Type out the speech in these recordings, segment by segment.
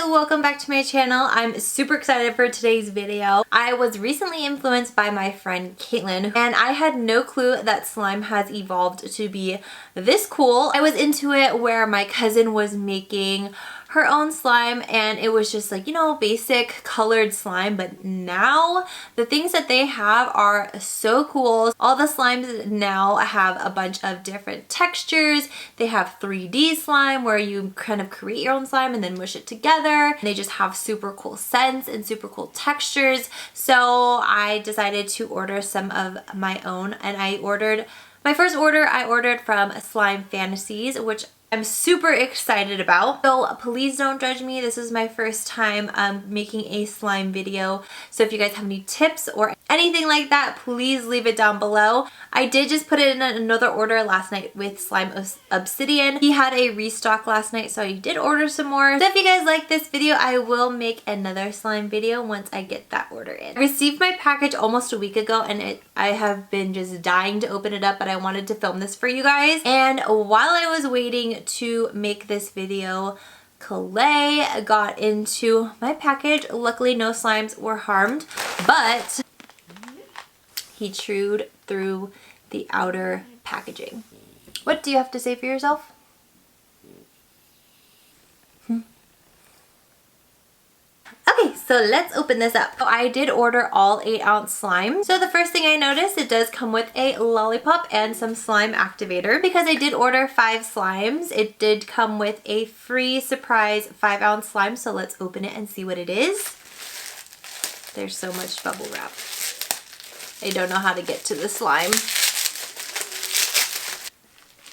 welcome back to my channel. I'm super excited for today's video. I was recently influenced by my friend Caitlin, and I had no clue that slime has evolved to be this cool. I was into it where my cousin was making her own slime and it was just like, you know, basic colored slime, but now the things that they have are so cool. All the slimes now have a bunch of different textures. They have 3D slime where you kind of create your own slime and then mush it together. They just have super cool scents and super cool textures. So I decided to order some of my own, and my first order I ordered from Slime Fantasies, which I'm super excited about. So please don't judge me. This is my first time making a slime video. So if you guys have any tips or anything like that, please leave it down below. I did just put it in another order last night with Slime Obsidian. He had a restock last night, so I did order some more. So if you guys like this video, I will make another slime video once I get that order in. I received my package almost a week ago, and I have been just dying to open it up, but I wanted to film this for you guys. And while I was waiting to make this video, Clay got into my package. Luckily no slimes were harmed, but he chewed through the outer packaging. What do you have to say for yourself? Okay, so let's open this up. So I did order all 8-ounce slime. So the first thing I noticed, it does come with a lollipop and some slime activator. Because I did order 5 slimes, it did come with a free surprise 5-ounce slime. So let's open it and see what it is. There's so much bubble wrap. I don't know how to get to the slime.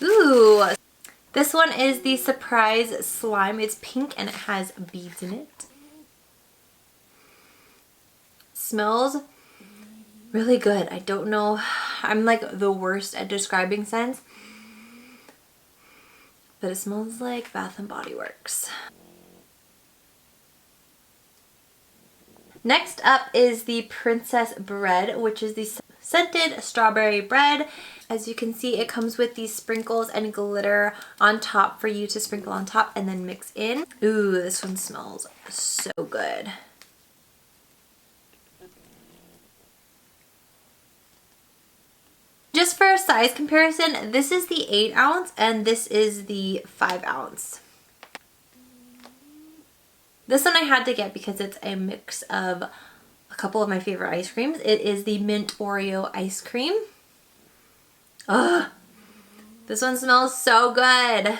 Ooh, this one is the surprise slime. It's pink and it has beads in it. Smells really good. I don't know, I'm like the worst at describing scents, but it smells like Bath and Body Works. Next up is the Princess Bread, which is the scented strawberry bread. As you can see, it comes with these sprinkles and glitter on top for you to sprinkle on top and then mix in. Ooh, this one smells so good. Just for a size comparison, this is the 8-ounce and this is the 5-ounce. This one I had to get because it's a mix of a couple of my favorite ice creams. It is the mint Oreo ice cream. Ugh, this one smells so good.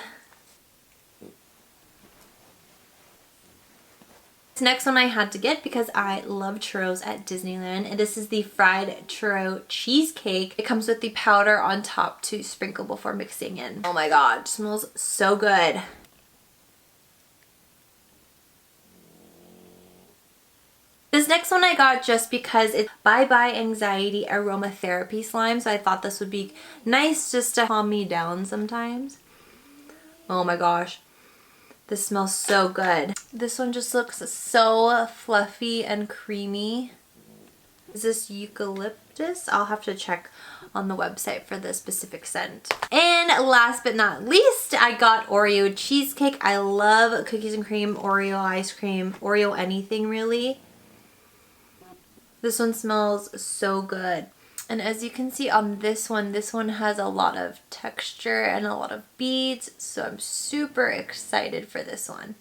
This next one I had to get because I love churros at Disneyland, and this is the fried churro cheesecake. It comes with the powder on top to sprinkle before mixing in. Oh my god, it smells so good. This next one I got just because it's BYE BYE Anxiety Aromatherapy slime, so I thought this would be nice just to calm me down sometimes. Oh my gosh. This smells so good. This one just looks so fluffy and creamy. Is this eucalyptus? I'll have to check on the website for the specific scent. And last but not least, I got Oreo Cheesecake. I love cookies and cream, Oreo ice cream, Oreo anything really. This one smells so good. And as you can see on this one has a lot of texture and a lot of beads, so I'm super excited for this one.